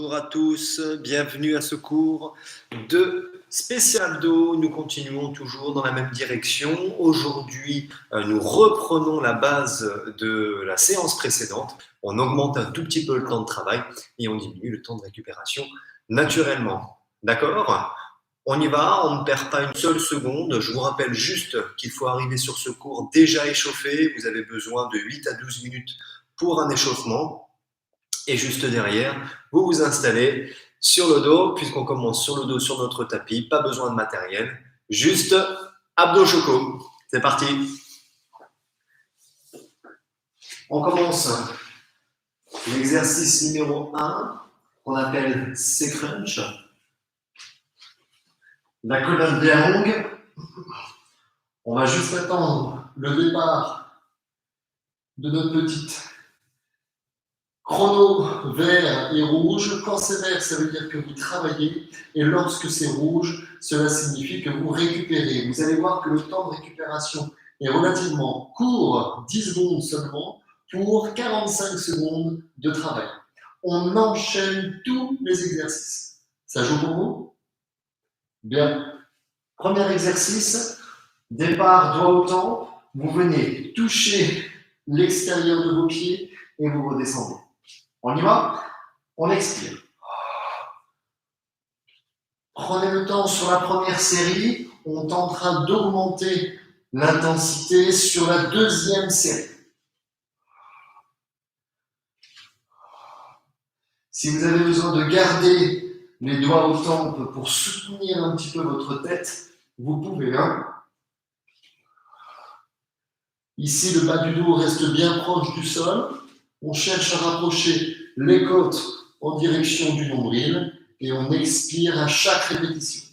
Bonjour à tous, bienvenue à ce cours de spécial abdos. Nous continuons toujours dans la même direction. Aujourd'hui, nous reprenons la base de la séance précédente. On augmente un tout petit peu le temps de travail et on diminue le temps de récupération naturellement. D'accord? On y va, on ne perd pas une seule seconde. Je vous rappelle juste qu'il faut arriver sur ce cours déjà échauffé. Vous avez besoin de 8 à 12 minutes pour un échauffement. Et juste derrière, vous vous installez sur le dos, puisqu'on commence sur le dos sur notre tapis, pas besoin de matériel, juste abdos choco. C'est parti. On commence l'exercice numéro 1, qu'on appelle C-Crunch. La colonne bien longue. On va juste attendre le départ de notre petite chrono vert et rouge. Quand c'est vert, ça veut dire que vous travaillez, et lorsque c'est rouge, cela signifie que vous récupérez. Vous allez voir que le temps de récupération est relativement court, 10 secondes seulement, pour 45 secondes de travail. On enchaîne tous les exercices. Ça joue pour vous? Bien. Premier exercice, départ doigt au temple, vous venez toucher l'extérieur de vos pieds et vous redescendez. On y va? On expire. Prenez le temps sur la première série. On est en train d'augmenter l'intensité sur la deuxième série. Si vous avez besoin de garder les doigts au temple pour soutenir un petit peu votre tête, vous pouvez. Ici, le bas du dos reste bien proche du sol. On cherche à rapprocher les côtes en direction du nombril et on expire à chaque répétition.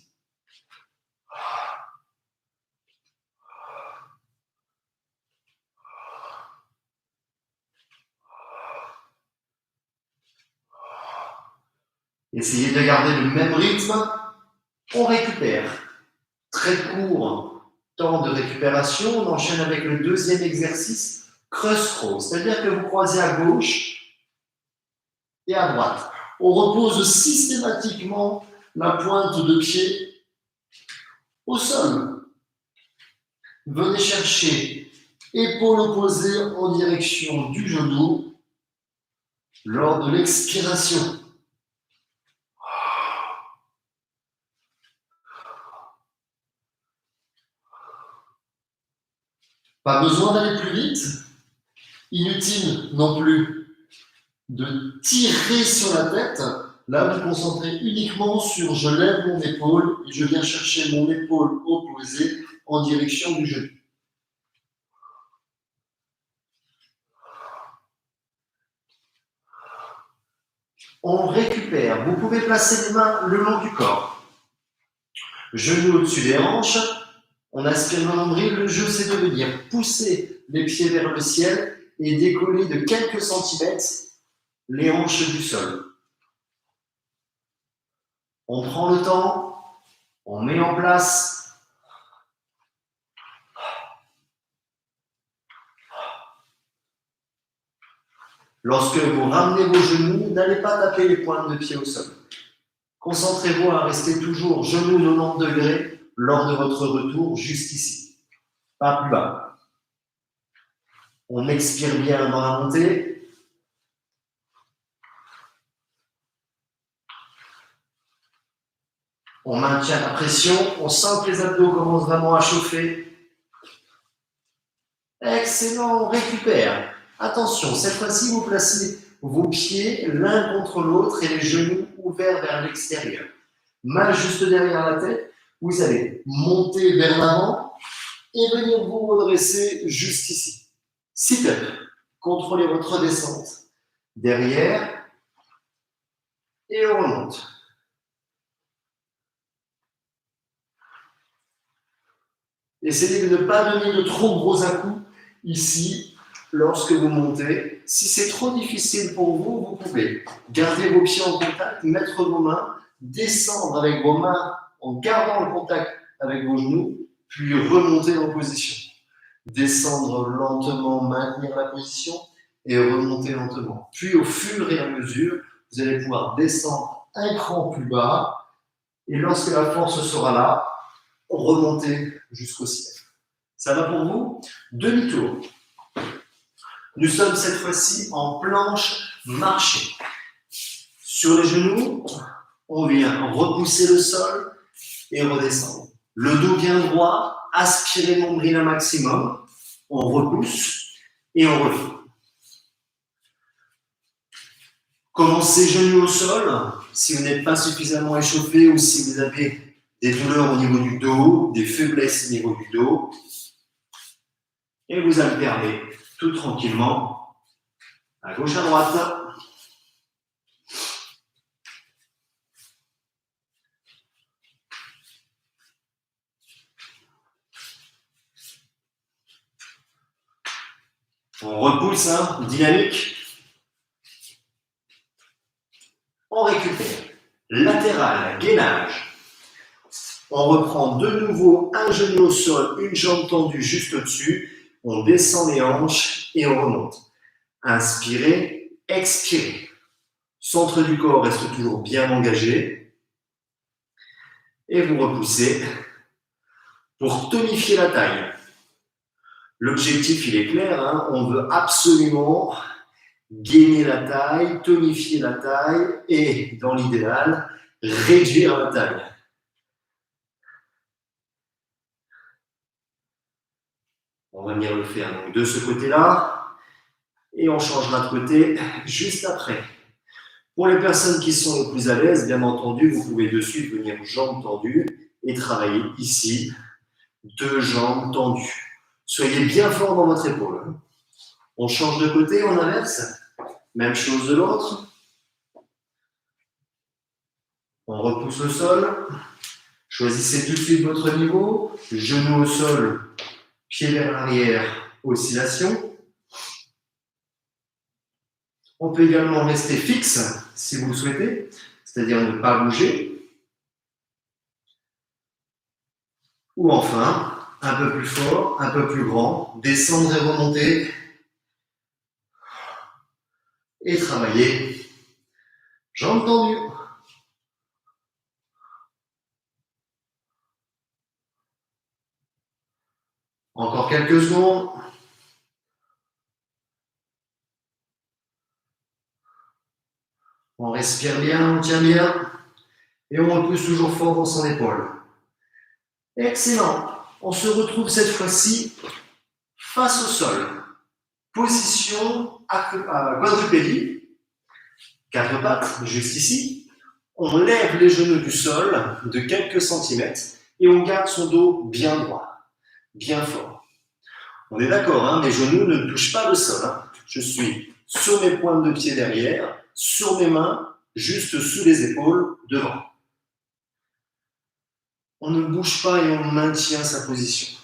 Essayez de garder le même rythme. On récupère. Très court temps de récupération. On enchaîne avec le deuxième exercice, cross row, c'est-à-dire que vous croisez à gauche et à droite. On repose systématiquement la pointe de pied au sol. Venez chercher épaule opposée en direction du genou lors de l'expiration. Pas besoin d'aller plus vite. Inutile non plus de tirer sur la tête. Là, vous concentrez uniquement sur je lève mon épaule et je viens chercher mon épaule opposée en direction du genou. On récupère. Vous pouvez placer les mains le long du corps. Genoux au-dessus des hanches. On aspire le nombril. Le jeu, c'est de venir pousser les pieds vers le ciel et décoller de quelques centimètres les hanches du sol. On prend le temps, on met en place. Lorsque vous ramenez vos genoux, n'allez pas taper les pointes de pied au sol. Concentrez-vous à rester toujours genoux 90 degrés lors de votre retour juste ici. Pas plus bas. On expire bien dans la montée. On maintient la pression. On sent que les abdos commencent vraiment à chauffer. Excellent, on récupère. Attention, cette fois-ci, vous placez vos pieds l'un contre l'autre et les genoux ouverts vers l'extérieur. Main juste derrière la tête. Vous allez monter vers l'avant et venir vous redresser juste ici. Sit-up. Contrôlez votre descente. Derrière. Et on remonte. Essayez de ne pas donner de trop gros à-coups ici lorsque vous montez. Si c'est trop difficile pour vous, vous pouvez garder vos pieds en contact, mettre vos mains, descendre avec vos mains en gardant le contact avec vos genoux, puis remonter en position. Descendre lentement, maintenir la position et remonter lentement. Puis au fur et à mesure, vous allez pouvoir descendre un cran plus bas. Et lorsque la force sera là, remonter jusqu'au ciel. Ça va pour vous? Demi-tour. Nous sommes cette fois-ci en planche marchée. Sur les genoux, on vient repousser le sol et redescendre. Le dos bien droit, aspirez le nombril un maximum. On repousse et on relève. Commencez genoux au sol. Si vous n'êtes pas suffisamment échauffé ou si vous avez des douleurs au niveau du dos, des faiblesses au niveau du dos, et vous alternez tout tranquillement à gauche à droite. On repousse, dynamique. On récupère. Latéral, gainage. On reprend de nouveau un genou au sol, une jambe tendue juste au-dessus. On descend les hanches et on remonte. Inspirez, expirez. Centre du corps reste toujours bien engagé. Et vous repoussez pour tonifier la taille. L'objectif, il est clair, on veut absolument gainer la taille, tonifier la taille et, dans l'idéal, réduire la taille. On va venir le faire donc, de ce côté-là et on changera de côté juste après. Pour les personnes qui sont les plus à l'aise, bien entendu, vous pouvez de suite venir jambes tendues et travailler ici, 2 jambes tendues. Soyez bien fort dans votre épaule. On change de côté, on inverse. Même chose de l'autre. On repousse au sol. Choisissez tout de suite votre niveau. Genou au sol, pied vers l'arrière, oscillation. On peut également rester fixe si vous le souhaitez, c'est-à-dire ne pas bouger. Ou enfin, un peu plus fort, un peu plus grand, descendre et remonter. Et travailler. Jambes tendues. Encore quelques secondes. On respire bien, on tient bien. Et on repousse toujours fort dans son épaule. Excellent. On se retrouve cette fois-ci face au sol. Position quadrupédie. 4 pattes, juste ici. On lève les genoux du sol de quelques centimètres et on garde son dos bien droit, bien fort. On est d'accord, mes genoux ne touchent pas le sol. Je suis sur mes pointes de pied derrière, sur mes mains, juste sous les épaules, devant. On ne bouge pas et on maintient sa position.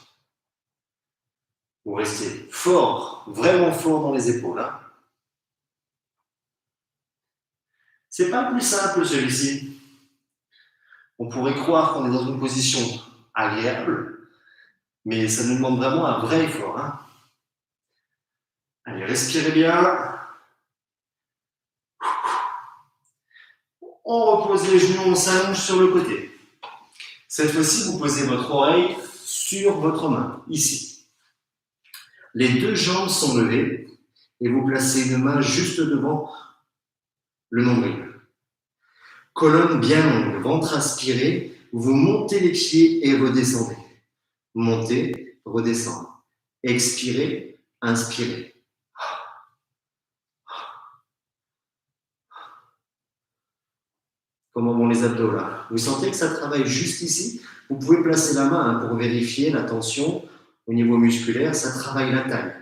Vous restez fort, vraiment fort dans les épaules. C'est pas plus simple celui-ci. On pourrait croire qu'on est dans une position agréable, mais ça nous demande vraiment un vrai effort. Allez, respirez bien. On repose les genoux, on s'allonge sur le côté. Cette fois-ci, vous posez votre oreille sur votre main, ici. Les 2 jambes sont levées et vous placez une main juste devant le nombril. Colonne bien longue, ventre aspiré, vous montez les pieds et redescendez. Montez, redescendez. Expirez, inspirez. Comment vont les abdos là? Vous sentez que ça travaille juste ici? Vous pouvez placer la main pour vérifier la tension au niveau musculaire, ça travaille la taille.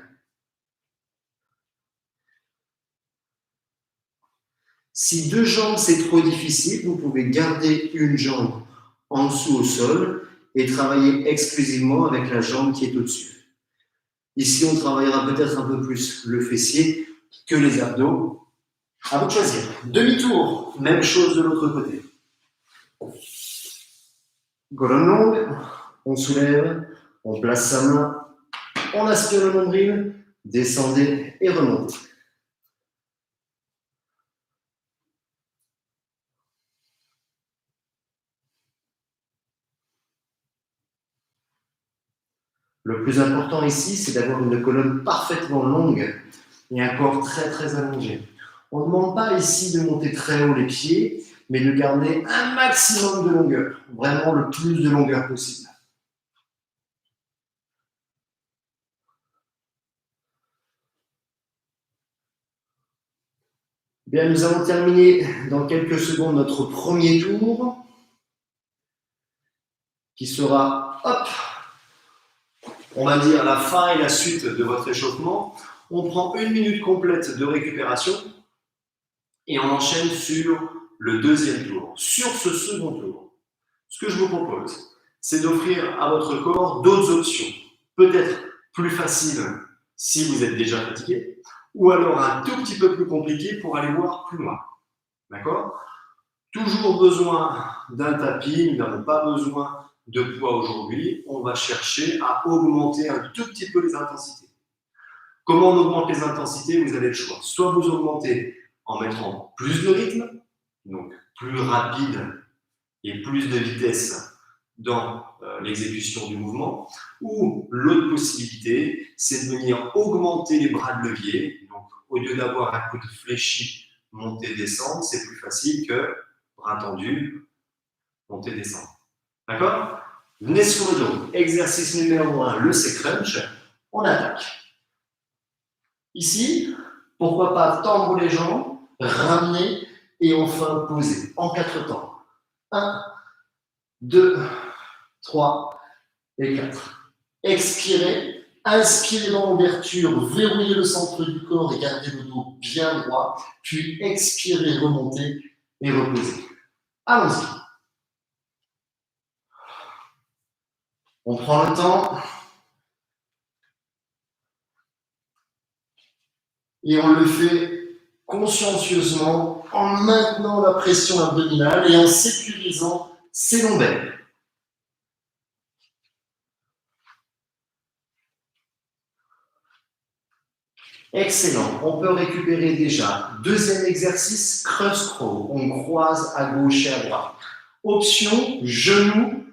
Si 2 jambes c'est trop difficile, vous pouvez garder une jambe en dessous au sol et travailler exclusivement avec la jambe qui est au-dessus. Ici, on travaillera peut-être un peu plus le fessier que les abdos. À vous de choisir. Demi-tour, même chose de l'autre côté. Colonne longue, on soulève, on place sa main, on aspire le nombril, descendez et remontez. Le plus important ici, c'est d'avoir une colonne parfaitement longue et un corps très très allongé. On ne demande pas ici de monter très haut les pieds, mais de garder un maximum de longueur, vraiment le plus de longueur possible. Bien, nous allons terminer dans quelques secondes notre premier tour, qui sera, hop, on va dire la fin et la suite de votre échauffement. On prend 1 minute complète de récupération et on enchaîne sur le deuxième tour. Sur ce second tour, ce que je vous propose, c'est d'offrir à votre corps d'autres options, peut-être plus faciles si vous êtes déjà fatigué, ou alors un tout petit peu plus compliqué pour aller voir plus loin. D'accord? Toujours besoin d'un tapis, nous n'avons pas besoin de poids aujourd'hui, on va chercher à augmenter un tout petit peu les intensités. Comment on augmente les intensités? Vous avez le choix. Soit vous augmentez en mettant plus de rythme, donc plus rapide et plus de vitesse dans l'exécution du mouvement, ou l'autre possibilité, c'est de venir augmenter les bras de levier. Donc, au lieu d'avoir un coup de fléchi, monter, descendre, c'est plus facile que bras tendus, monter, descendre. D'accord? Venez sur le dos. Exercice numéro 1, le C-crunch. On attaque. Ici, pourquoi pas tendre les jambes, ramener et enfin poser en 4 temps. 1, 2, 3 et 4. Expirez, inspirez dans l'ouverture, verrouillez le centre du corps et gardez le dos bien droit, puis expirez, remontez et reposez. Allons-y. On prend le temps et on le fait consciencieusement en maintenant la pression abdominale et en sécurisant ses lombaires. Excellent. On peut récupérer déjà. Deuxième exercice, cross crawl. On croise à gauche et à droite. Option, genou,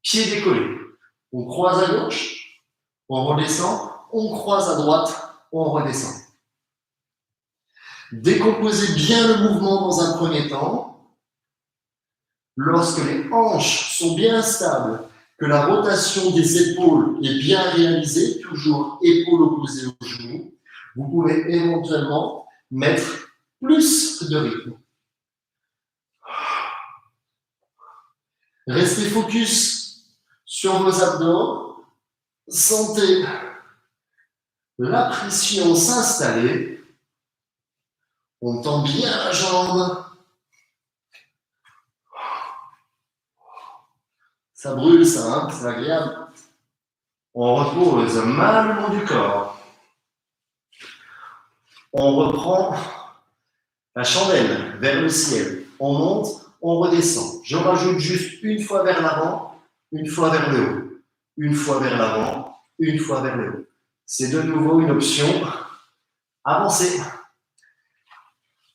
pied décollé. On croise à gauche, on redescend, on croise à droite, on redescend. Décomposez bien le mouvement dans un premier temps. Lorsque les hanches sont bien stables, que la rotation des épaules est bien réalisée, toujours épaules opposées aux genoux, vous pouvez éventuellement mettre plus de rythme. Restez focus sur vos abdos. Sentez la pression s'installer. On tend bien la jambe. Ça brûle, ça, hein, c'est agréable. On repose main le long du corps. On reprend la chandelle vers le ciel. On monte, on redescend. Je rajoute juste une fois vers l'avant, une fois vers le haut. Une fois vers l'avant, une fois vers le haut. C'est de nouveau une option. Avancez.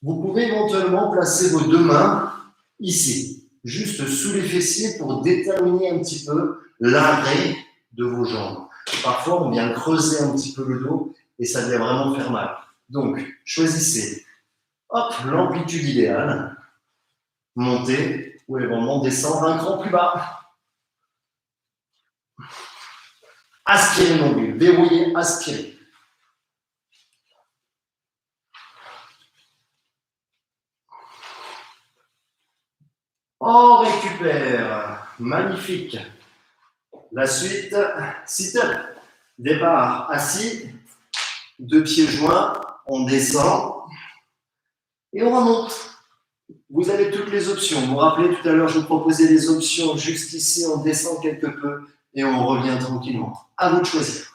Vous pouvez éventuellement placer vos deux mains ici, juste sous les fessiers pour déterminer un petit peu l'arrêt de vos jambes. Parfois, on vient creuser un petit peu le dos et ça vient vraiment faire mal. Donc, choisissez l'amplitude idéale. Montez ou éventuellement descendre un cran plus bas. Aspirez l'ongule, verrouillez, aspirez. On récupère. Magnifique. La suite, sit-up. Départ assis, deux pieds joints, on descend et on remonte. Vous avez toutes les options. Vous vous rappelez, tout à l'heure, je vous proposais des options juste ici, on descend quelque peu et on revient tranquillement. À vous de choisir.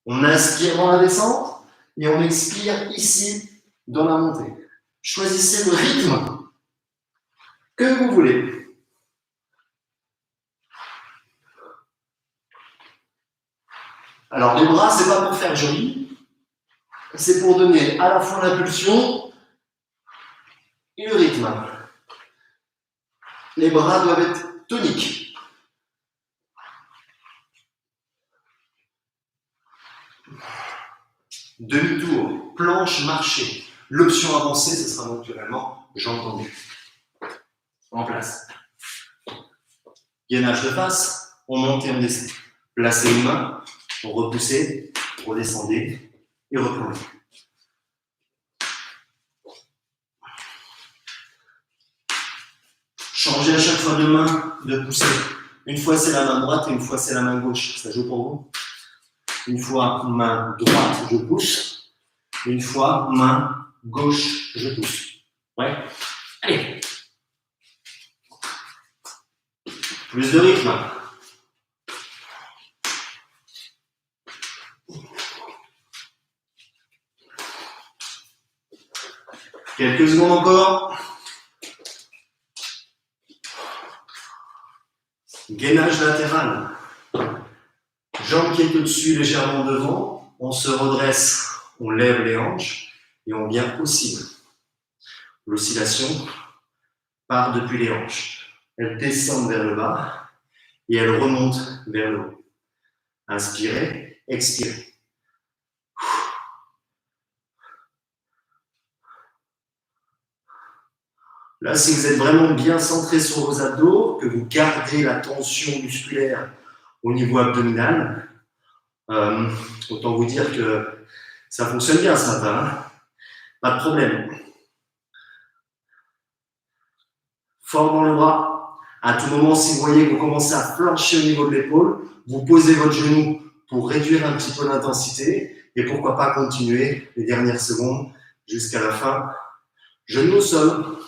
On inspire dans la descente et on expire ici dans la montée. Choisissez le rythme que vous voulez. Alors, les bras, c'est pas pour faire joli, c'est pour donner à la fois l'impulsion et le rythme. Les bras doivent être toniques. Demi-tour, planche, marché. L'option avancée, ce sera naturellement jambes tendues. En place. Gainage de face, on monte et on descend. Placez une main, on repoussez, redescendez et replongez. Changez à chaque fois de main, de pousser. Une fois c'est la main droite et une fois c'est la main gauche. Ça joue pour vous? Une fois main droite, je pousse. Une fois main gauche, je pousse. Ouais. Allez. Plus de rythme. Quelques secondes encore. Gainage latéral. Jambe qui est au-dessus, légèrement devant. On se redresse, on lève les hanches et on vient osciller. L'oscillation part depuis les hanches. Elle descend vers le bas et elle remonte vers le haut. Inspirez, expirez. Là, si vous êtes vraiment bien centré sur vos abdos, que vous gardez la tension musculaire au niveau abdominal, autant vous dire que ça fonctionne bien ce matin. Hein, pas de problème. Fort dans le bras. À tout moment, si vous voyez que vous commencez à flancher au niveau de l'épaule, vous posez votre genou pour réduire un petit peu l'intensité et pourquoi pas continuer les dernières secondes jusqu'à la fin. Genou au sol.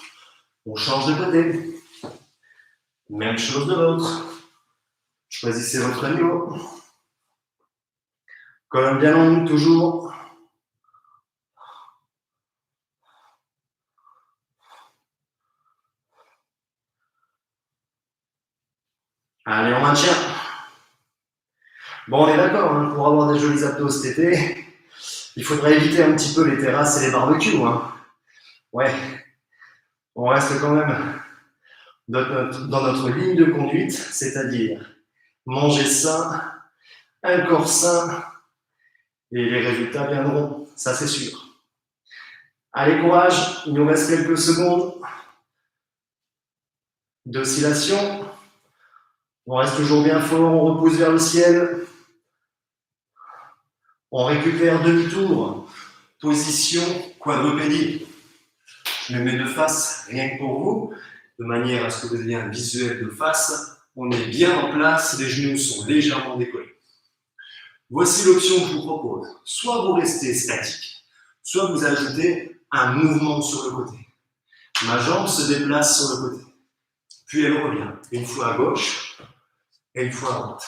On change de côté. Même chose de l'autre. Choisissez votre niveau. Colonne bien longue, toujours. Allez, on maintient. Bon, on est d'accord, hein, pour avoir des jolis abdos cet été, il faudrait éviter un petit peu les terrasses et les barbecues. Hein. Ouais, on reste quand même dans notre ligne de conduite, c'est-à-dire manger sain, un corps sain, et les résultats viendront, ça c'est sûr. Allez, courage, il nous reste quelques secondes d'oscillation. On reste toujours bien fort, on repousse vers le ciel. On récupère demi-tour, position quadrupédie. Je me mets de face, rien que pour vous, de manière à ce que vous ayez un visuel de face. On est bien en place, les genoux sont légèrement décollés. Voici l'option que je vous propose. Soit vous restez statique, soit vous ajoutez un mouvement sur le côté. Ma jambe se déplace sur le côté, puis elle revient, une fois à gauche et une fois à droite.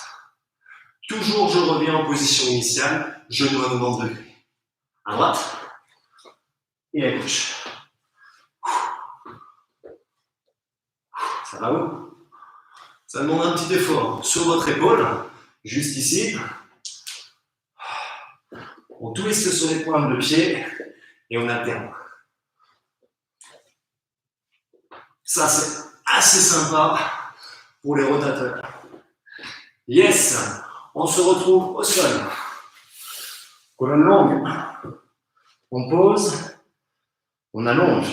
Toujours je reviens en position initiale, genou à 90 degrés. À droite et à gauche. Ça va où? Ça demande un petit effort sur votre épaule, juste ici. On twiste sur les pointes de pied et on alterne. Ça, c'est assez sympa pour les rotateurs. Yes, on se retrouve au sol. Colonne longue. On pose, on allonge.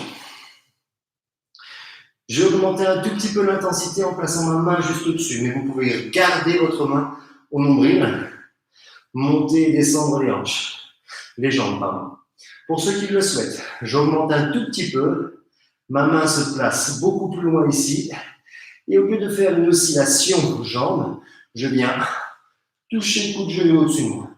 Je vais augmenter un tout petit peu l'intensité en plaçant ma main juste au-dessus, mais vous pouvez garder votre main au nombril, monter et descendre les hanches, les jambes, pardon. Pour ceux qui le souhaitent, j'augmente un tout petit peu, ma main se place beaucoup plus loin ici, et au lieu de faire une oscillation aux jambes, je viens toucher le coup de genou au-dessus de moi.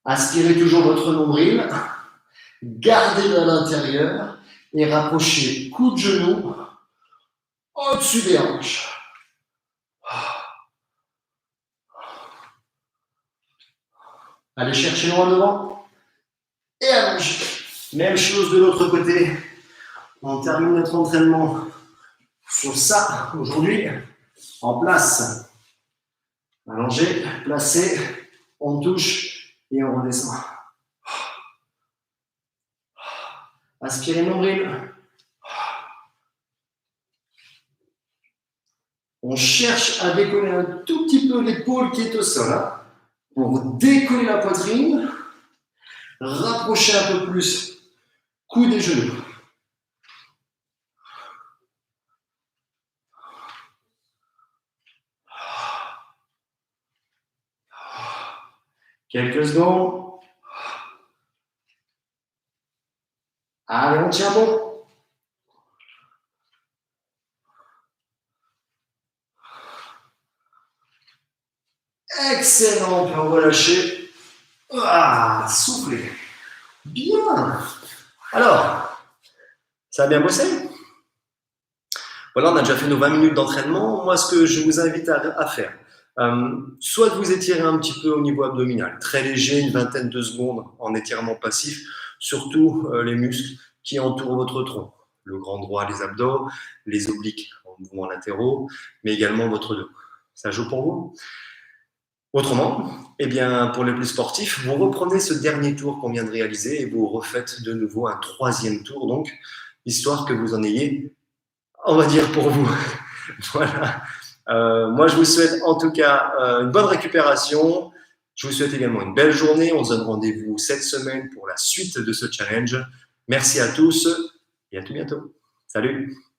Aspirez toujours votre nombril, gardez-le à l'intérieur et rapprochez coup de genou au-dessus des hanches. Allez chercher loin devant et allongez. Même chose de l'autre côté. On termine notre entraînement sur ça aujourd'hui. En place. Allongé, placé, on touche et on redescend. Aspirez nombril. On cherche à décoller un tout petit peu l'épaule qui est au sol, hein, pour décoller la poitrine, rapprocher un peu plus coude et genoux. Quelques secondes. Allez, on tient bon. Excellent, puis on va lâcher. Ah, soufflez. Bien. Alors, ça a bien bossé? Voilà, on a déjà fait nos 20 minutes d'entraînement. Moi, ce que je vous invite à faire, soit de vous étirer un petit peu au niveau abdominal, très léger, une vingtaine de secondes en étirement passif, surtout les muscles qui entourent votre tronc, le grand droit, les abdos, les obliques en mouvements latéraux, mais également votre dos. Ça joue pour vous? Autrement, eh bien, pour les plus sportifs, vous reprenez ce dernier tour qu'on vient de réaliser et vous refaites de nouveau un troisième tour, donc, histoire que vous en ayez, on va dire, pour vous. Voilà. Moi, je vous souhaite en tout cas une bonne récupération. Je vous souhaite également une belle journée. On se donne rendez-vous cette semaine pour la suite de ce challenge. Merci à tous et à tout bientôt. Salut!